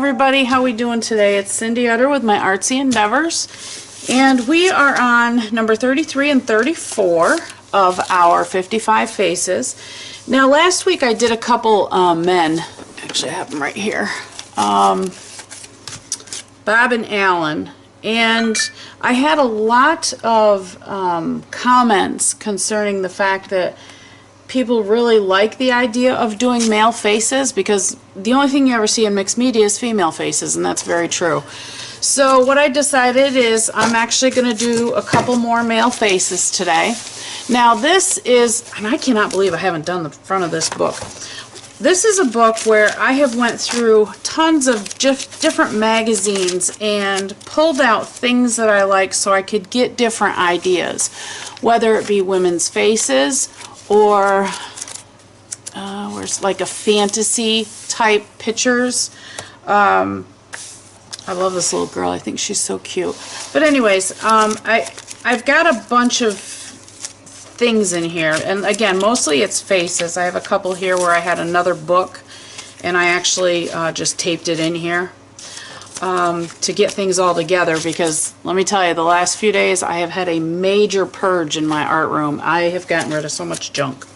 everybody, how we doing today? It's Cindy Utter with my Artsy Endeavors, and we are on number 33 and 34 of our 55 faces. Now last week I did a couple men, actually I have them right here, Bob and Alan, and I had a lot of comments concerning the fact that people really like the idea of doing male faces, because the only thing you ever see in mixed media is female faces, and that's very true. So what I decided is I'm actually going to do a couple more male faces today. Now this is, and I cannot believe I haven't done the front of this book. This is a book where I have went through tons of different magazines and pulled out things that I like so I could get different ideas, whether it be women's faces or where's like a fantasy type pictures. I love this little girl. I think she's so cute. But anyways, I've got a bunch of things in here, and again, mostly it's faces. I have a couple here where I had another book and I actually just taped it in here to get things all together, because let me tell you, the last few days I have had a major purge in my art room. I have gotten rid of so much junk.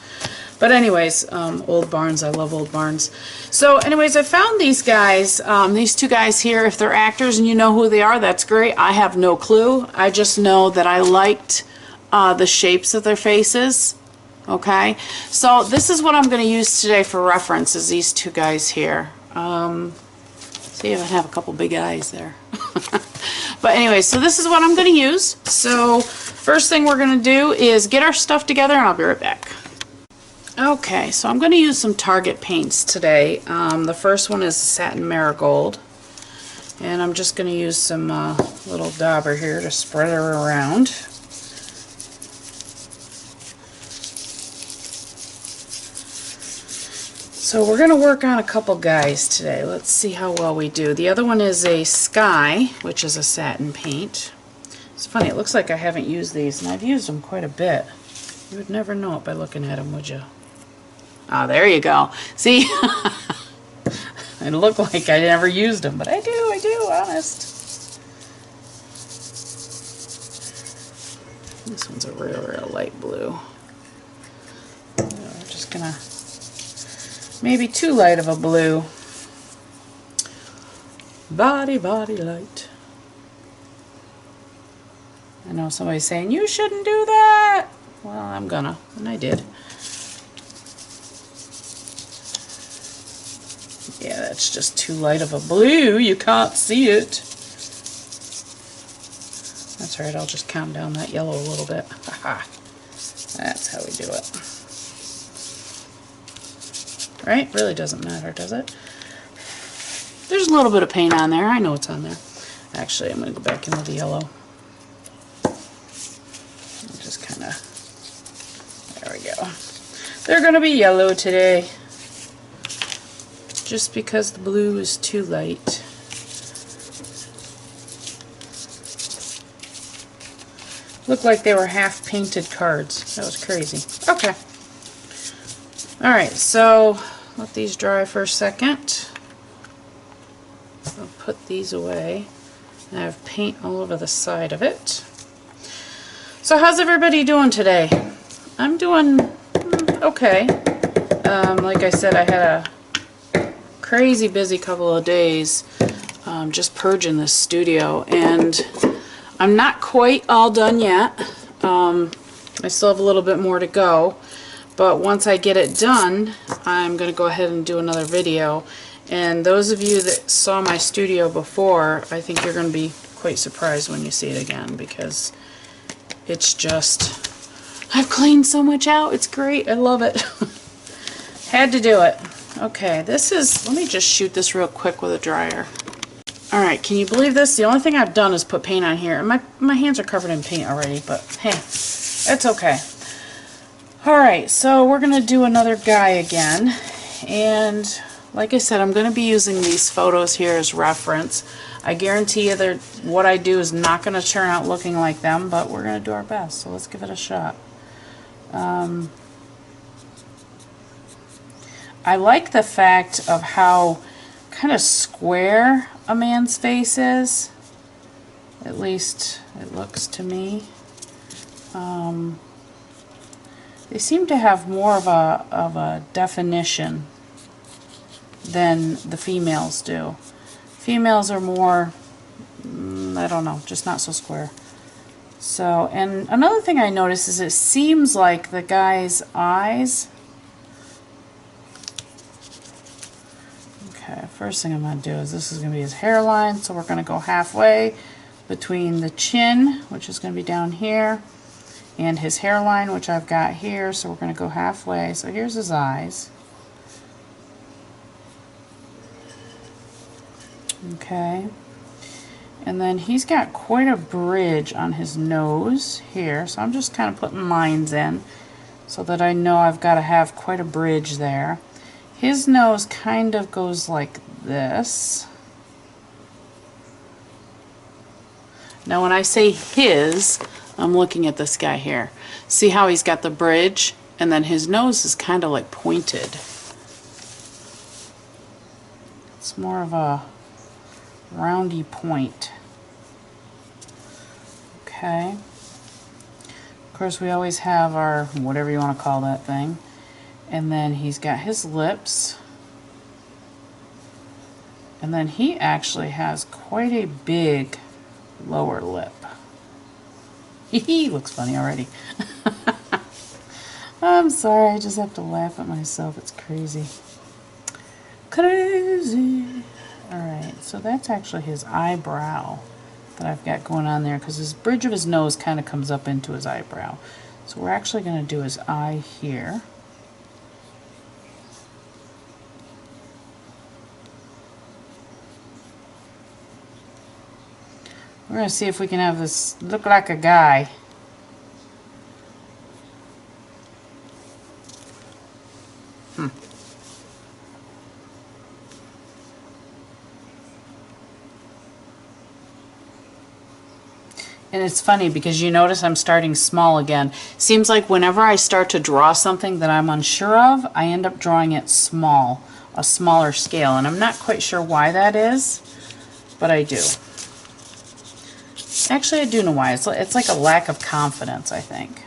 But anyways, old barns, I love old barns. So anyways, I found these guys, these two guys here. If they're actors and you know who they are, that's great. I have no clue. I just know that I liked the shapes of their faces. Okay, so this is what I'm going to use today for reference, is these two guys here. See, I have a couple big eyes there. But anyway, so this is what I'm going to use. So first thing we're going to do is get our stuff together, and I'll be right back. Okay, so I'm going to use some Target paints today. The first one is Satin Marigold, and I'm just going to use some little dauber here to spread her around. So we're going to work on a couple guys today. Let's see how well we do. The other one is a Sky, which is a satin paint. It's funny, it looks like I haven't used these, and I've used them quite a bit. You would never know it by looking at them, would you? Ah, there you go. See? It looked like I never used them, but I do, honest. This one's a real light blue. So we're just going to, maybe too light of a blue. Body light. I know somebody's saying, you shouldn't do that. Well, I'm gonna, and I did. Yeah, that's just too light of a blue. You can't see it. That's right, I'll just calm down that yellow a little bit. Haha. That's how we do it. Right? Really doesn't matter, does it? There's a little bit of paint on there. I know it's on there. Actually, I'm going to go back into the yellow. Just kind of... There we go. They're going to be yellow today. Just because the blue is too light. Looked like they were half painted cards. That was crazy. Okay. Alright, so let these dry for a second. I'll put these away. I have paint all over the side of it. So how's everybody doing today? I'm doing okay. Like I said, I had a crazy busy couple of days just purging this studio, and I'm not quite all done yet. I still have a little bit more to go. But once I get it done, I'm going to go ahead and do another video. And those of you that saw my studio before, I think you're going to be quite surprised when you see it again, because it's just, I've cleaned so much out. It's great. I love it. Had to do it. Okay, this is, let me just shoot this real quick with a dryer. Alright, can you believe this? The only thing I've done is put paint on here. And my hands are covered in paint already, but hey, it's okay. Alright, so we're going to do another guy again, and like I said, I'm going to be using these photos here as reference. I guarantee you that what I do is not going to turn out looking like them, but we're going to do our best, so let's give it a shot. I like the fact of how kind of square a man's face is. At least it looks to me. They seem to have more of a definition than the females do. Females are more, I don't know, just not so square. So, and another thing I noticed is it seems like the guy's eyes. Okay, first thing I'm going to do is this is going to be his hairline, so we're going to go halfway between the chin, which is going to be down here, and his hairline, which I've got here, so we're going to go halfway. So here's his eyes. Okay, and then he's got quite a bridge on his nose here, so I'm just kind of putting lines in so that I know I've got to have quite a bridge there. His nose kind of goes like this. Now when I say his, I'm looking at this guy here. See how he's got the bridge, and then his nose is kind of like pointed. It's more of a roundy point. Okay. Of course, we always have our, whatever you want to call that thing. And then he's got his lips. And then he actually has quite a big lower lip. He looks funny already. I'm sorry, I just have to laugh at myself. It's crazy. Crazy. Alright, so that's actually his eyebrow that I've got going on there, because his bridge of his nose kind of comes up into his eyebrow. So we're actually going to do his eye here. We're going to see if we can have this look like a guy. And it's funny because you notice I'm starting small again. Seems like whenever I start to draw something that I'm unsure of, I end up drawing it small, a smaller scale. And I'm not quite sure why that is, but I do. Actually, I do know why. It's like a lack of confidence, I think.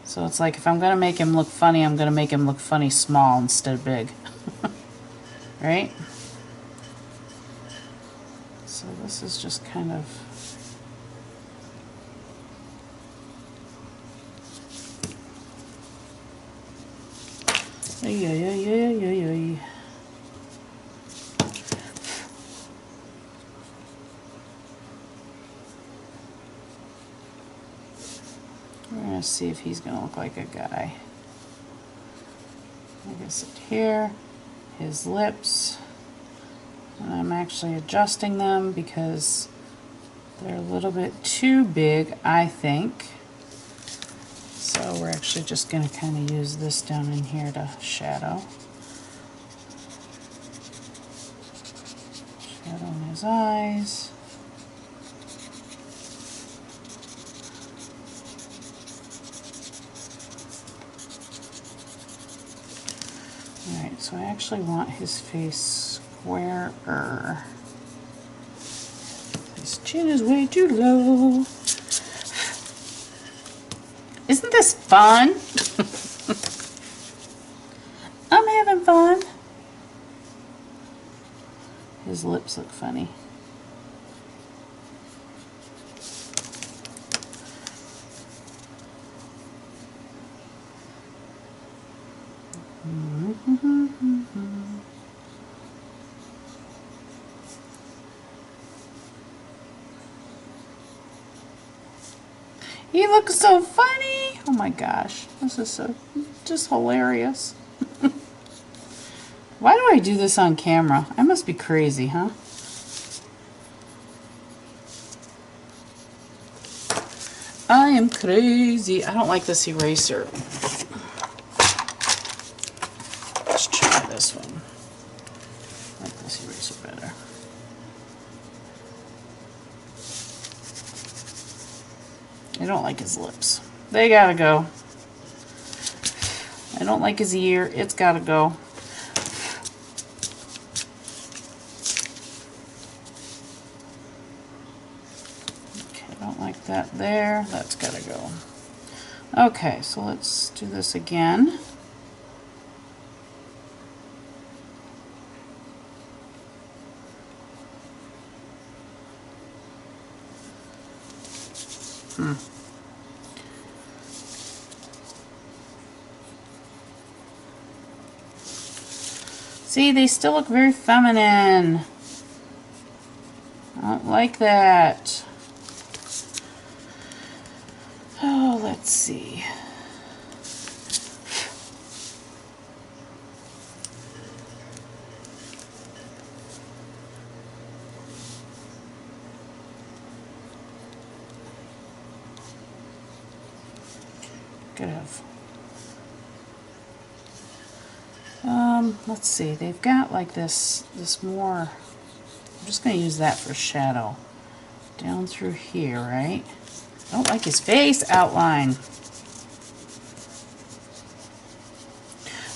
So it's like if I'm going to make him look funny, I'm going to make him look funny small instead of big. Right? So this is just kind of... Ay, ay, ay, ay, ay, ay. We're going to see if he's going to look like a guy. I guess it here, his lips. And I'm actually adjusting them because they're a little bit too big, I think. So we're actually just going to kind of use this down in here to shadow. Shadow in his eyes. Alright, so I actually want his face squarer. His chin is way too low. Isn't this fun? I'm having fun. His lips look funny. He looks so funny. Oh my gosh, this is so just hilarious. Why do I do this on camera? I must be crazy, huh? I am crazy. I don't like this eraser. Let's try this one. I like this eraser better. I don't like his lips. They gotta go. I don't like his ear. It's gotta go. there. That's gotta go. Okay, so let's do this again. See, they still look very feminine. I don't like that. Oh, let's see. Could have. Let's see. They've got like this more. I'm just going to use that for shadow. Down through here, right? I don't like his face outline.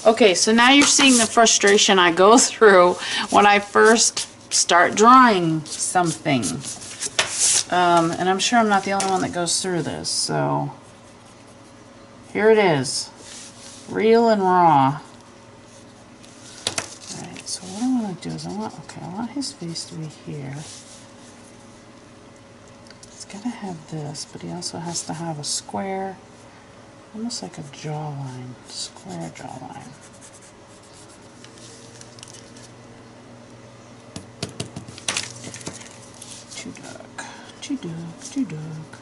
Okay, so now you're seeing the frustration I go through when I first start drawing something. And I'm sure I'm not the only one that goes through this, so here it is. Real and raw. Alright, so what I want to do is I want his face to be here. It's got to have this, but he also has to have a square, almost like a jawline, square jawline. Too dark, too dark, too dark.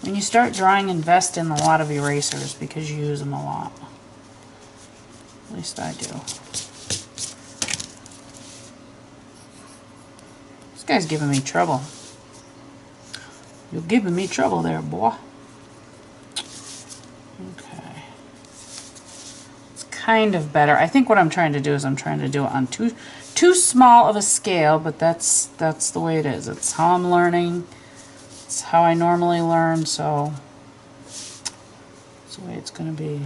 When you start drawing, invest in a lot of erasers because you use them a lot. At least I do. This guy's giving me trouble. You're giving me trouble there, boy. Okay. It's kind of better. I think what I'm trying to do is I'm trying to do it on too small of a scale, but that's the way it is. It's how I'm learning. It's how I normally learn, so it's the way it's going to be.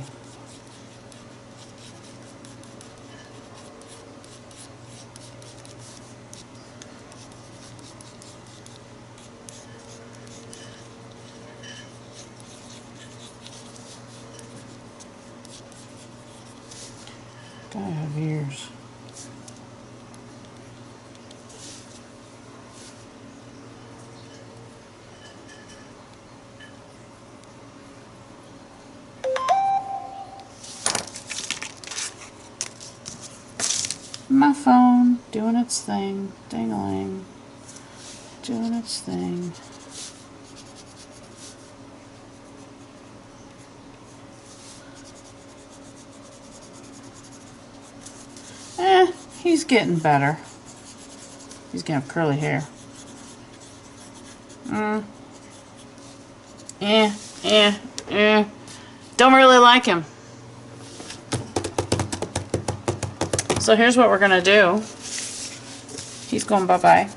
Gotta have ears. My phone doing its thing, ding-a-ling, doing its thing. He's getting better. He's gonna have curly hair. Don't really like him. So here's what we're gonna do. He's going bye-bye.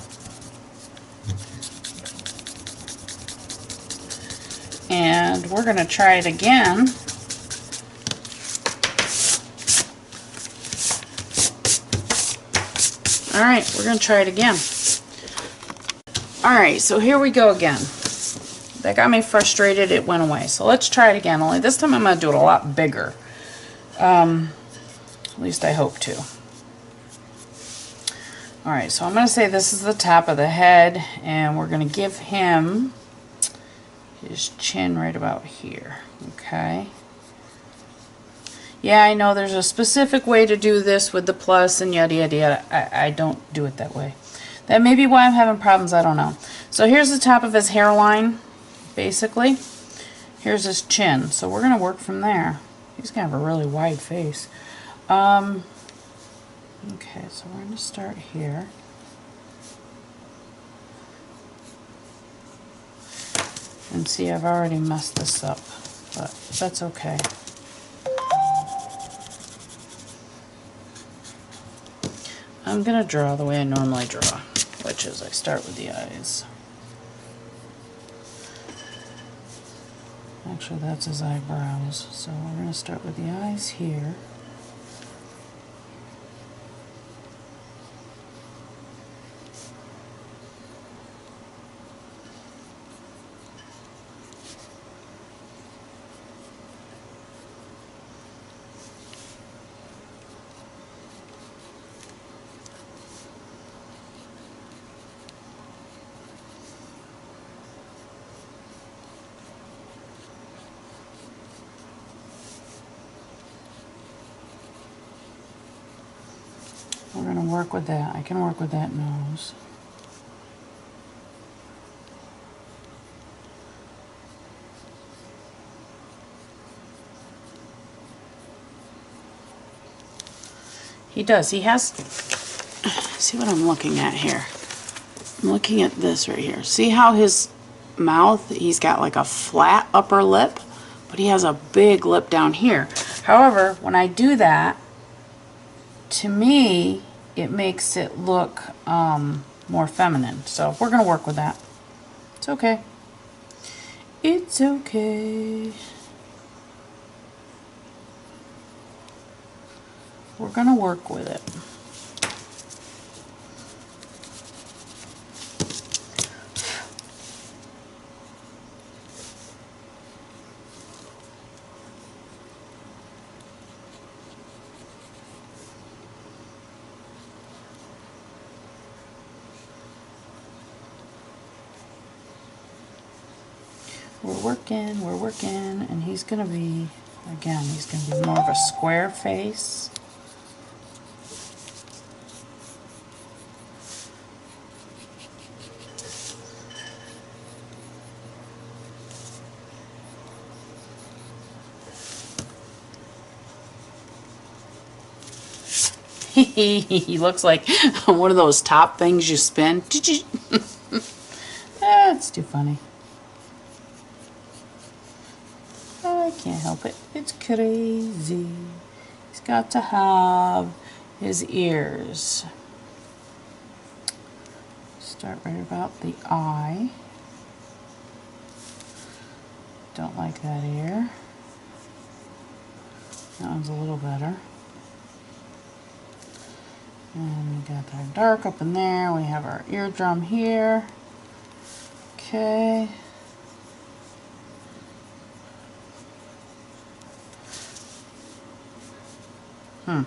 And we're gonna try it again. Alright, we're gonna try it again. Alright, so here we go again. That got me frustrated, it went away. So let's try it again, only this time I'm gonna do it a lot bigger. At least I hope to. Alright, so I'm going to say this is the top of the head, and we're going to give him his chin right about here. Okay? Yeah, I know there's a specific way to do this with the plus and yada yada yada. I don't do it that way. That may be why I'm having problems, I don't know. So here's the top of his hairline, basically. Here's his chin. So we're going to work from there. He's going to have a really wide face. Okay, so we're going to start here. And see, I've already messed this up, but that's okay. I'm going to draw the way I normally draw. which is I start with the eyes. Actually, that's his eyebrows. So we're going to start with the eyes here. We're going to work with that. I can work with that nose. He does. He has... See what I'm looking at here? I'm looking at this right here. See how his mouth, he's got like a flat upper lip, but he has a big lip down here. However, when I do that, to me, it makes it look more feminine. So we're going to work with that. It's okay. It's okay. We're going to work with it. We're working, and he's going to be, again, he's going to be more of a square face. He looks like one of those top things you spin. That's too funny. I can't help it. It's crazy. He's got to have his ears. Start right about the eye. Don't like that ear. That one's a little better. And we got our dark up in there. We have our eardrum here. Okay. Hmm.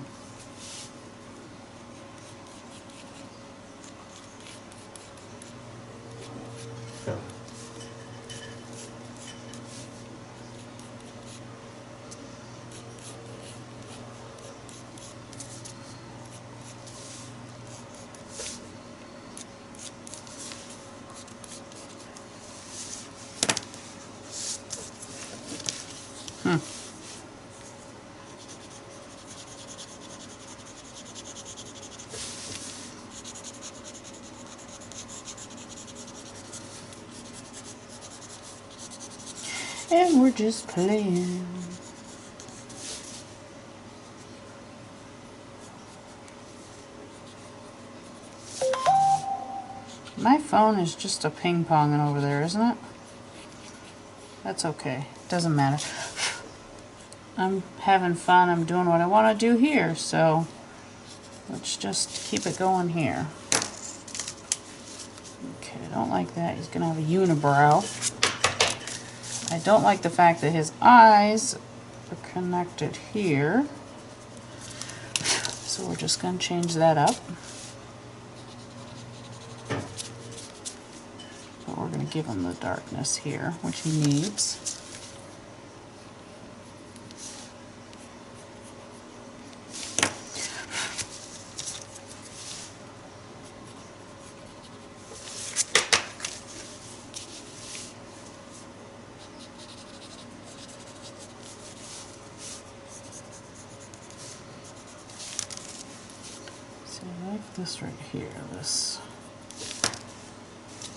And we're just playing. My phone is just a ping-ponging over there, isn't it? That's okay. Doesn't matter. I'm having fun. I'm doing what I want to do here, so let's just keep it going here. Okay, I don't like that. He's going to have a unibrow. I don't like the fact that his eyes are connected here. So we're just going to change that up. But we're going to give him the darkness here, which he needs. This right here, this.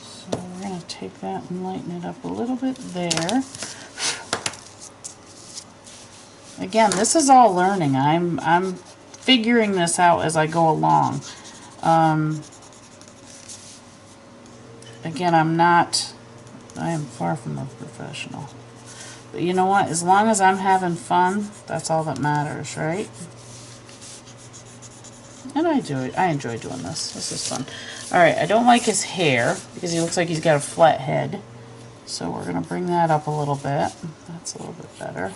So we're going to take that and lighten it up a little bit there. Again, this is all learning. I'm figuring this out as I go along. Again, I am far from a professional. But you know what? As long as I'm having fun, that's all that matters, right? And I enjoy doing this. This is fun. Alright, I don't like his hair because he looks like he's got a flat head. So we're going to bring that up a little bit. That's a little bit better.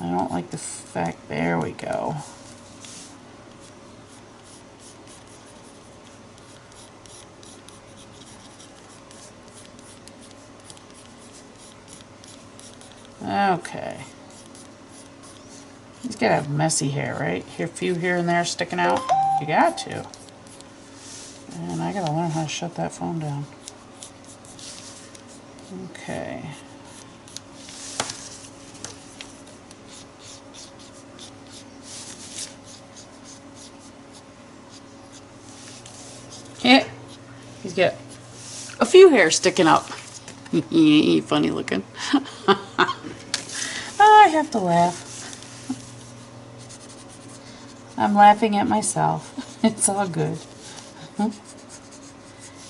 I don't like the fact, there we go. Okay. He's got to have messy hair, right? A few here and there sticking out. You got to. And I got to learn how to shut that phone down. Okay. Yeah. He's got a few hairs sticking up. Funny looking. I have to laugh. I'm laughing at myself. It's all good.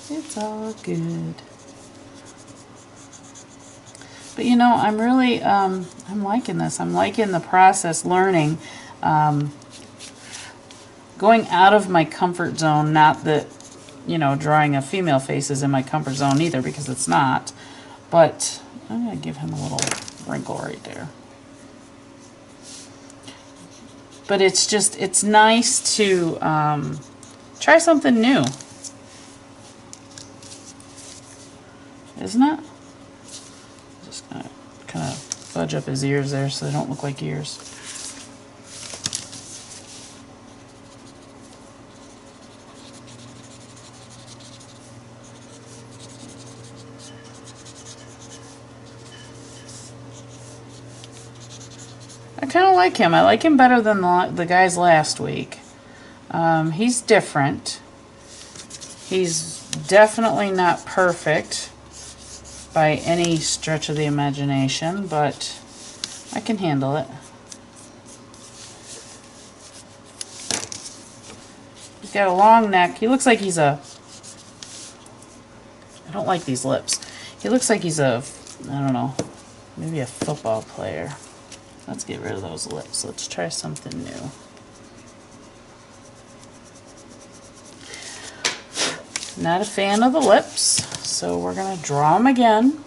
It's all good. But you know, I'm really, I'm liking this. I'm liking the process, learning, going out of my comfort zone. Not that, you know, drawing a female face is in my comfort zone either, because it's not. But I'm going to give him a little wrinkle right there. But it's just, it's nice to try something new. Isn't it? Just going to kind of fudge up his ears there so they don't look like ears. I kind of like him. I like him better than the guys last week. He's different. He's definitely not perfect by any stretch of the imagination, but I can handle it. He's got a long neck. He looks like he's a... I don't like these lips. He looks like he's a, I don't know, maybe a football player. Let's get rid of those lips. Let's try something new. Not a fan of the lips, so we're going to draw them again.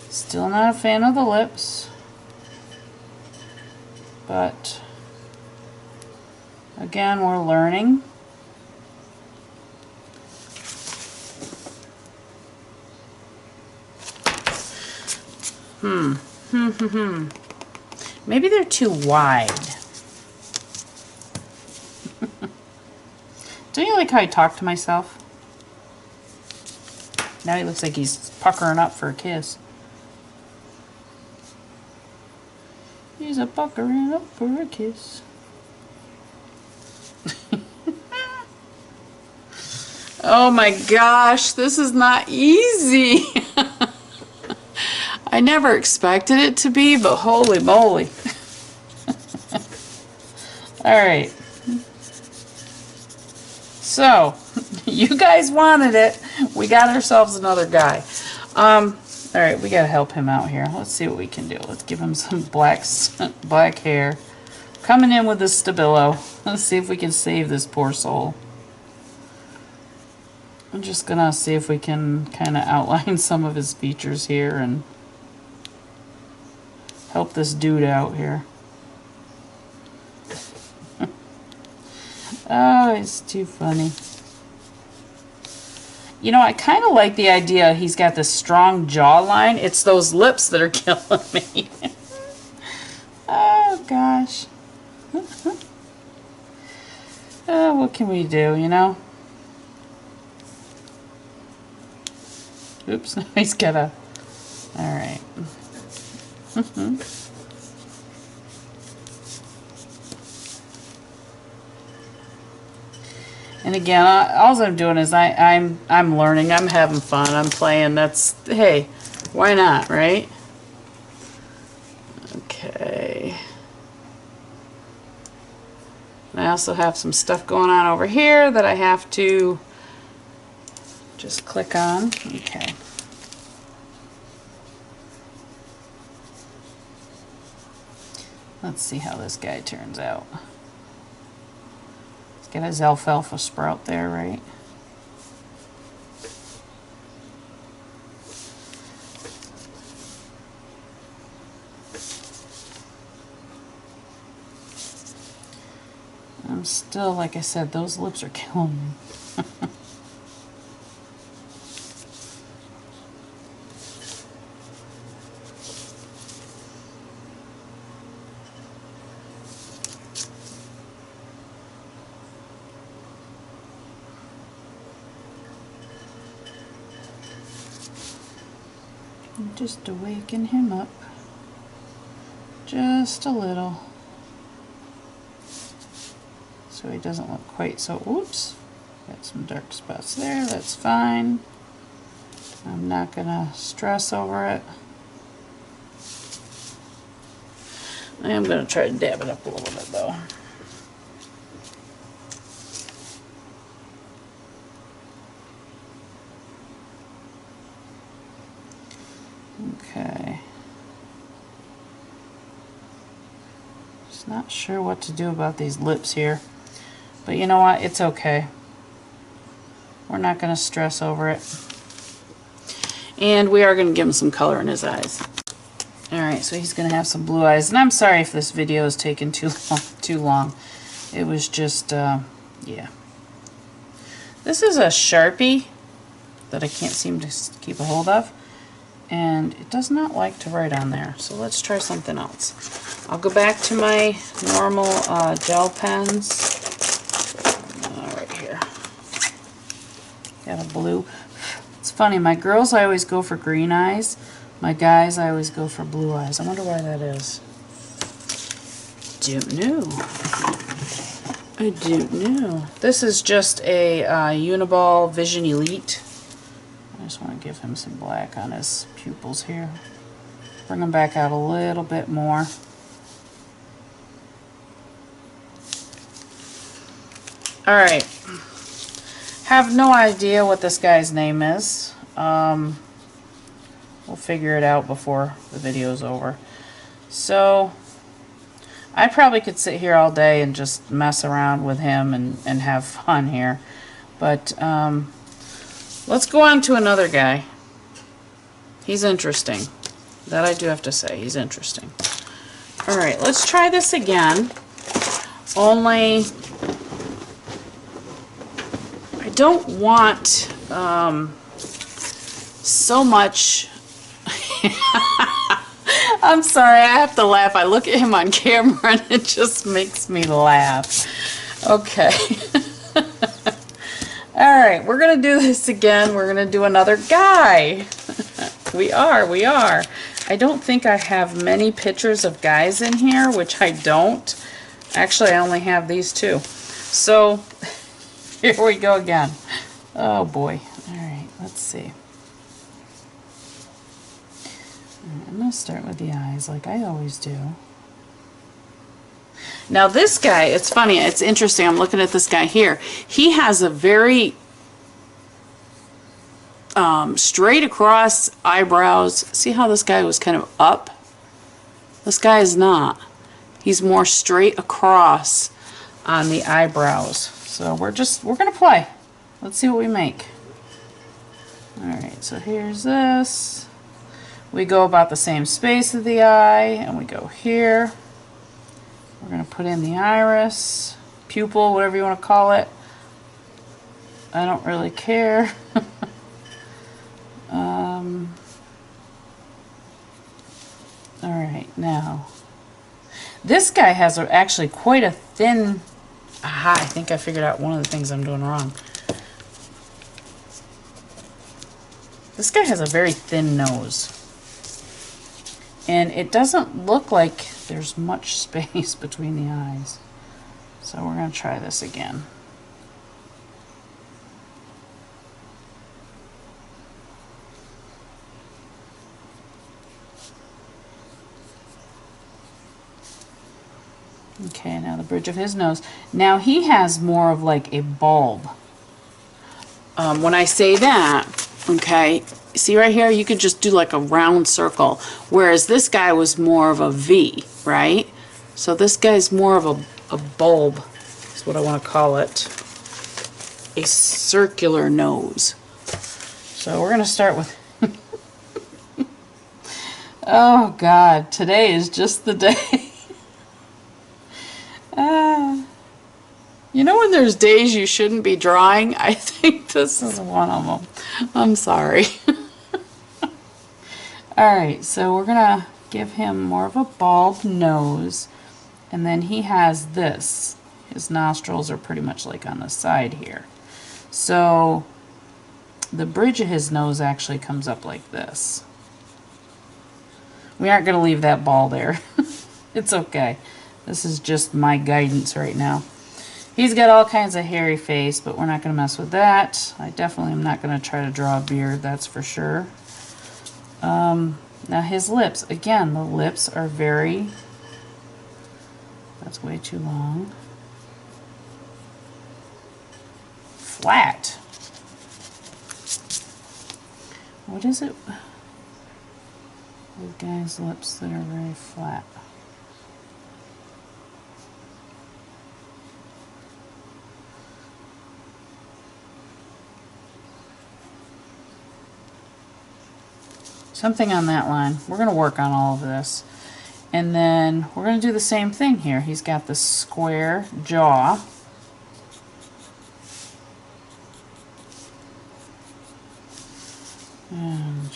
Still not a fan of the lips, but again, we're learning. Maybe they're too wide. Don't you like how I talk to myself? Now he looks like he's puckering up for a kiss. He's a puckering up for a kiss. Oh my gosh, this is not easy. I never expected it to be, but holy moly. Alright. So, you guys wanted it. We got ourselves another guy. Alright, we gotta help him out here. Let's see what we can do. Let's give him some black hair. Coming in with the Stabilo. Let's see if we can save this poor soul. I'm just gonna see if we can kind of outline some of his features here and help this dude out here. Oh, it's too funny. You know, I kind of like the idea he's got this strong jawline. It's those lips that are killing me. Oh, gosh. What can we do, you know? Oops, now he's got a right. And again, all I'm doing is I'm learning. I'm having fun. I'm playing. That's, hey, why not, right? Okay. And I also have some stuff going on over here that I have to just click on. Okay. Let's see how this guy turns out. Let's get his alfalfa sprout there, right? I'm still, like I said, those lips are killing me. Just to waken him up just a little so he doesn't look quite so, oops, got some dark spots there, that's fine. I'm not gonna stress over it. I am gonna try to dab it up a little bit though. Okay. Just not sure what to do about these lips here. But you know what? It's okay. We're not going to stress over it. And we are going to give him some color in his eyes. Alright, so he's going to have some blue eyes. And I'm sorry if this video is taking too long. It was just, yeah. This is a Sharpie that I can't seem to keep a hold of. And it does not like to write on there. So let's try something else. I'll go back to my normal gel pens. Right here. Got a blue. It's funny, my girls I always go for green eyes. My guys I always go for blue eyes. I wonder why that is. Don't know. I don't know. This is just a Uniball Vision Elite. I just want to give him some black on his pupils here. Bring them back out a little bit more. Alright. Have no idea what this guy's name is. We'll figure it out before the video's over. So, I probably could sit here all day and just mess around with him and have fun here. But, let's go on to another guy. He's interesting. That I do have to say. He's interesting. Alright, let's try this again. Only, I don't want so much. I'm sorry, I have to laugh. I look at him on camera and it just makes me laugh. Okay. Alright, we're going to do this again. We're going to do another guy. We are. I don't think I have many pictures of guys in here, which I don't. Actually, I only have these two. So, here we go again. Oh boy. Alright, let's see. I'm going to start with the eyes like I always do. Now this guy, it's funny, it's interesting, I'm looking at this guy here. He has a very straight across eyebrows. See how this guy was kind of up? This guy is not. He's more straight across on the eyebrows. So we're going to play. Let's see what we make. Alright, so here's this. We go about the same space of the eye, and we go here. We're going to put in the iris, pupil, whatever you want to call it. I don't really care. Alright, now, this guy has actually quite a thin, aha, I think I figured out one of the things I'm doing wrong. This guy has a very thin nose. And it doesn't look like there's much space between the eyes. So we're going to try this again. Okay, now the bridge of his nose. Now he has more of like a bulb. When I say that, okay, see right here, you could just do like a round circle, whereas this guy was more of a V, right? So this guy's more of a bulb, is what I want to call it. A circular nose. So we're going to start with... Oh God, today is just the day. You know when there's days you shouldn't be drawing? I think this is one of them. I'm sorry. Alright, so we're going to give him more of a bulb nose. And then he has this. His nostrils are pretty much like on the side here. So the bridge of his nose actually comes up like this. We aren't going to leave that ball there. It's okay. This is just my guidance right now. He's got all kinds of hairy face, but we're not going to mess with that. I definitely am not going to try to draw a beard, that's for sure. Now his lips, again, the lips are very... That's way too long. Flat. What is it with guys' lips that are very flat? Something on that line. We're going to work on all of this. And then we're going to do the same thing here. He's got the square jaw. And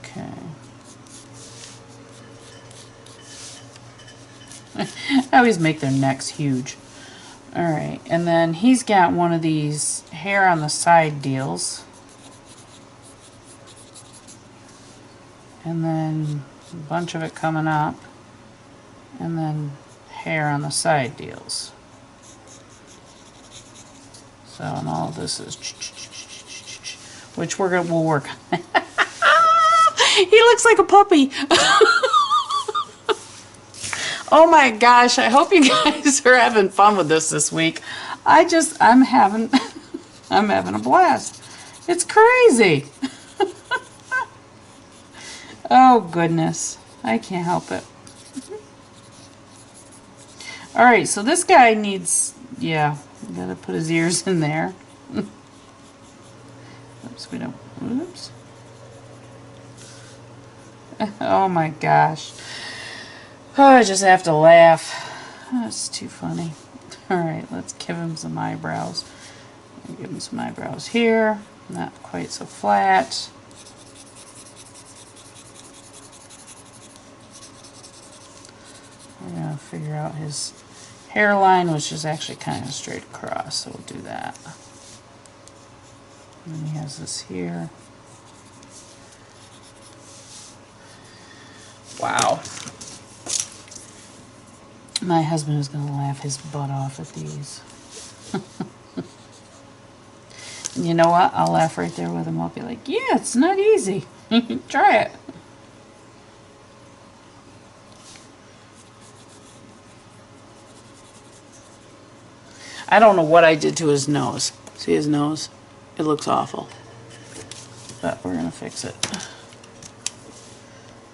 okay. I always make their necks huge. Alright, and then he's got one of these hair on the side deals. And then a bunch of it coming up. And then hair on the side deals. So, and all of this is... Which we'll work on. He looks like a puppy. Oh my gosh, I hope you guys are having fun with this week. I'm having a blast. It's crazy. Oh goodness, I can't help it. Alright, so this guy needs, yeah, we gotta put his ears in there. Oops, we don't, oops. Oh my gosh. Oh, I just have to laugh. That's too funny. Alright, let's give him some eyebrows. Give him some eyebrows here. Not quite so flat. We're going to figure out his hairline, which is actually kind of straight across, so we'll do that. And then he has this here. Wow. My husband is going to laugh his butt off at these. And you know what? I'll laugh right there with him. I'll be like, yeah, it's not easy. Try it. I don't know what I did to his nose. See his nose? It looks awful. But we're going to fix it.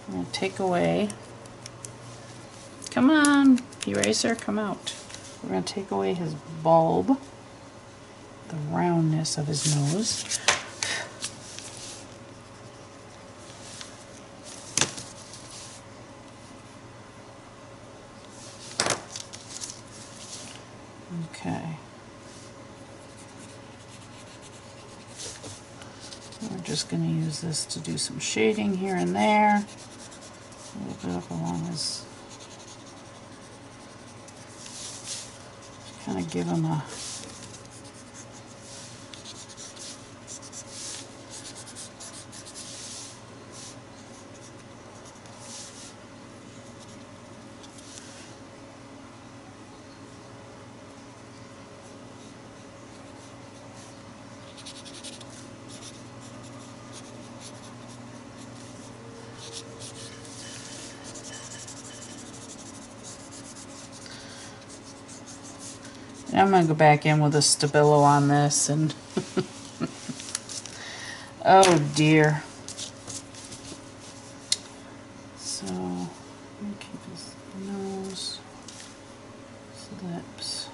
I'm going to take away... Come on, eraser, come out. We're going to take away his bulb, the roundness of his nose. Okay. We're just going to use this to do some shading here and there. bit up along his, kind of give him a, I'm going to go back in with a Stabilo on this, and oh dear. So, let me keep his nose, his lips.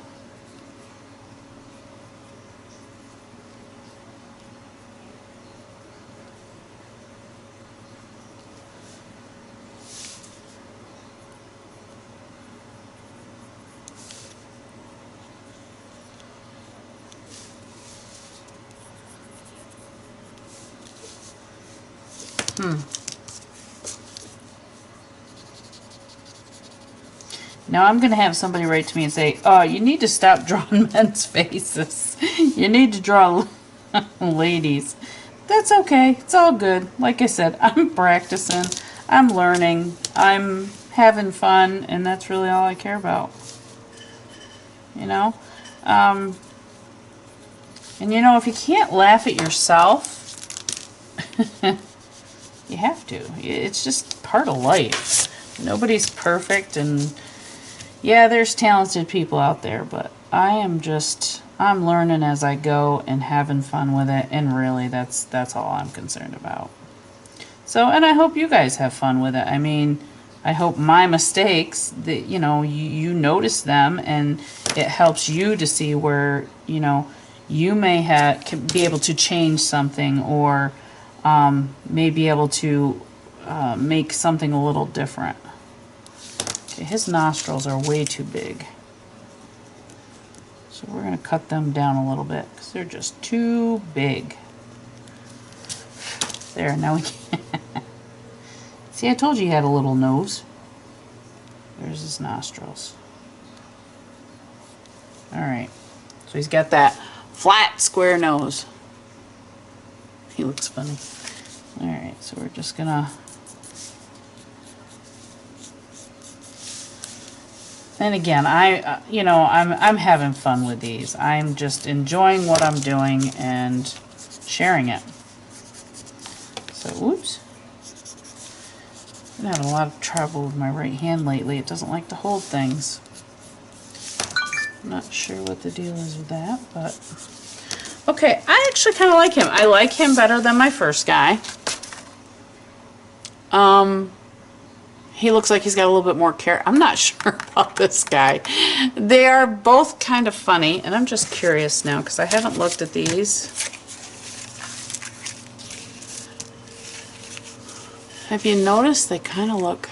Now I'm going to have somebody write to me and say, oh, you need to stop drawing men's faces. You need to draw ladies. That's okay. It's all good. Like I said, I'm practicing. I'm learning. I'm having fun, and that's really all I care about. You know? And you know, if you can't laugh at yourself, you have to. It's just part of life. Nobody's perfect, and yeah, there's talented people out there, but I'm learning as I go and having fun with it, and really that's all I'm concerned about. So, and I hope you guys have fun with it. I mean, I hope my mistakes, that you know, you notice them, and it helps you to see where, you know, you may can be able to change something, or may be able to make something a little different. Okay, his nostrils are way too big, so we're going to cut them down a little bit because they're just too big. There, now we can. See, I told you he had a little nose. There's his nostrils. Alright, so he's got that flat, square nose. He looks funny. Alright, so we're just gonna... And again, you know, I'm having fun with these. I'm just enjoying what I'm doing and sharing it. So, oops. I've had a lot of trouble with my right hand lately. It doesn't like to hold things. I'm not sure what the deal is with that, but... Okay, I actually kind of like him. I like him better than my first guy. He looks like he's got a little bit more care. I'm not sure about this guy. They are both kind of funny, and I'm just curious now because I haven't looked at these. Have you noticed they kind of look...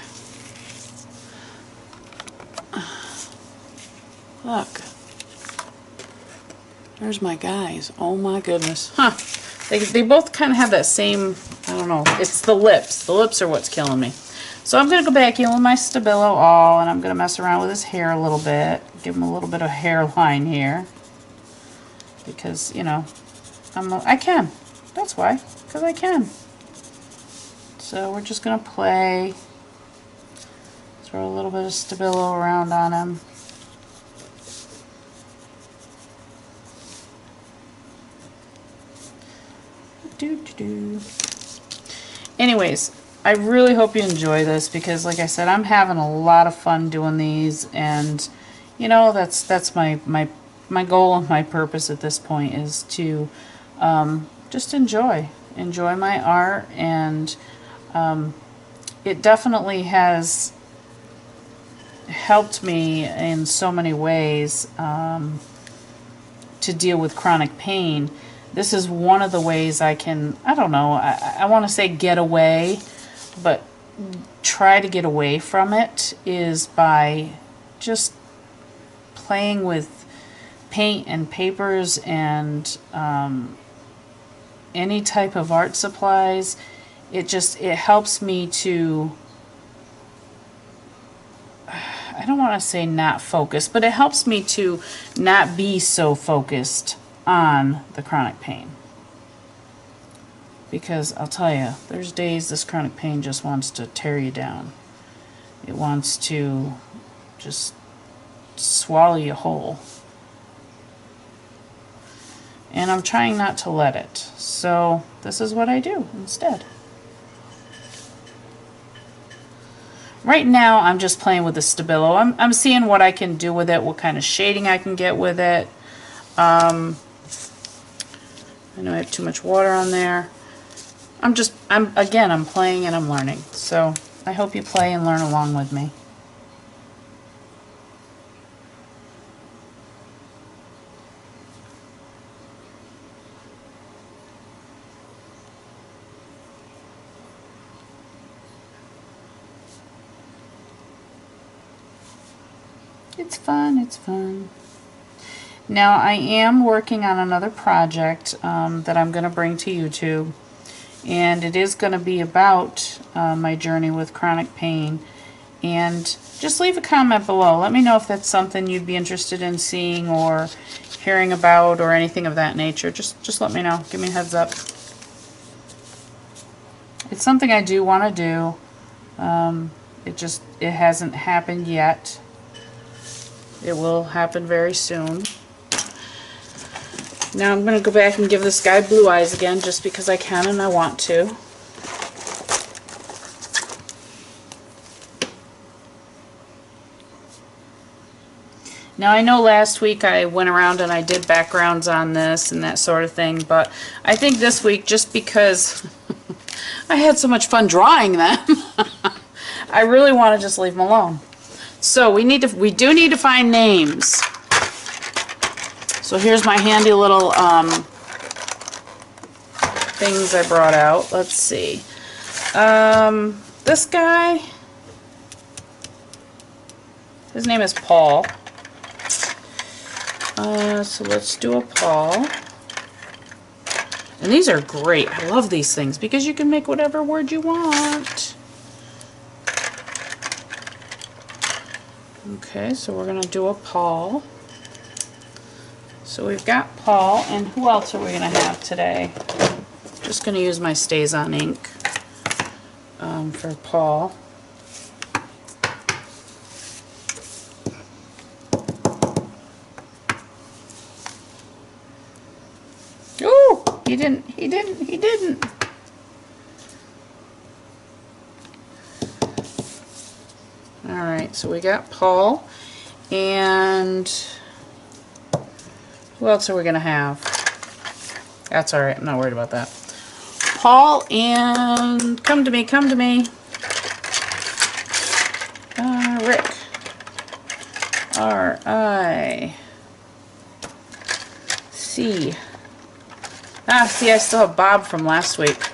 Look. There's my guys. Oh my goodness. Huh. They both kind of have that same, I don't know, it's the lips. The lips are what's killing me. So I'm going to go back in with my Stabilo all, and I'm going to mess around with his hair a little bit. Give him a little bit of hairline here. Because, you know, I can. That's why. Because I can. So we're just going to play. Throw a little bit of Stabilo around on him. Anyways, I really hope you enjoy this because, like I said, I'm having a lot of fun doing these, and you know, that's my goal and my purpose at this point is to just enjoy my art, and it definitely has helped me in so many ways to deal with chronic pain. This is one of the ways I can, I don't know, I want to say get away, but try to get away from it is by just playing with paint and papers and any type of art supplies. It helps me to I don't want to say not focused, but it helps me to not be so focused on the chronic pain. Because I'll tell you, there's days this chronic pain just wants to tear you down. It wants to just swallow you whole. And I'm trying not to let it. So this is what I do instead. Right now I'm just playing with the Stabilo. I'm seeing what I can do with it, what kind of shading I can get with it. I know I have too much water on there. I'm playing and I'm learning. So I hope you play and learn along with me. It's fun, it's fun. Now I am working on another project that I'm going to bring to YouTube, and it is going to be about my journey with chronic pain. And just leave a comment below. Let me know if that's something you'd be interested in seeing or hearing about or anything of that nature. Just let me know. Give me a heads up. It's something I do want to do. It hasn't happened yet. It will happen very soon. Now I'm going to go back and give this guy blue eyes again just because I can and I want to. Now I know last week I went around and I did backgrounds on this and that sort of thing, but I think this week, just because I had so much fun drawing them, I really want to just leave them alone. So we do need to find names. So here's my handy little things I brought out. Let's see. This guy, his name is Paul. So let's do a Paul. And these are great. I love these things because you can make whatever word you want. Okay, so we're going to do a Paul. So we've got Paul, and who else are we going to have today? Just going to use my Stays On ink for Paul. Oh, he didn't. Alright, so we got Paul, and who else are we going to have? That's alright, I'm not worried about that. Paul and, come to me. Rick. R-I-C. See, I still have Bob from last week.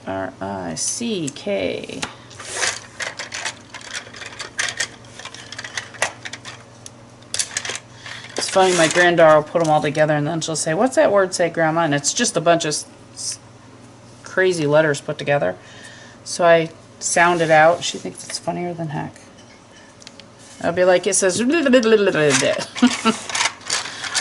R-I-C-K. It's funny, my granddaughter will put them all together and then she'll say, "What's that word say, Grandma?" And it's just a bunch of crazy letters put together. So I sound it out. She thinks it's funnier than heck. I'll be like, it says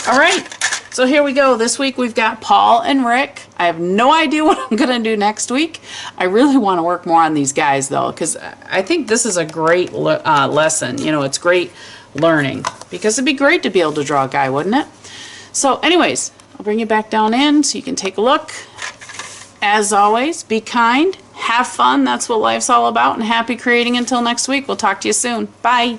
alright, so here we go. This week we've got Paul and Rick. I have no idea what I'm going to do next week. I really want to work more on these guys though, because I think this is a great lesson. You know, it's great learning, because it'd be great to be able to draw a guy, wouldn't it? So anyways, I'll bring you back down in so you can take a look. As always, be kind, have fun. That's what life's all about, and happy creating until next week. We'll talk to you soon. Bye.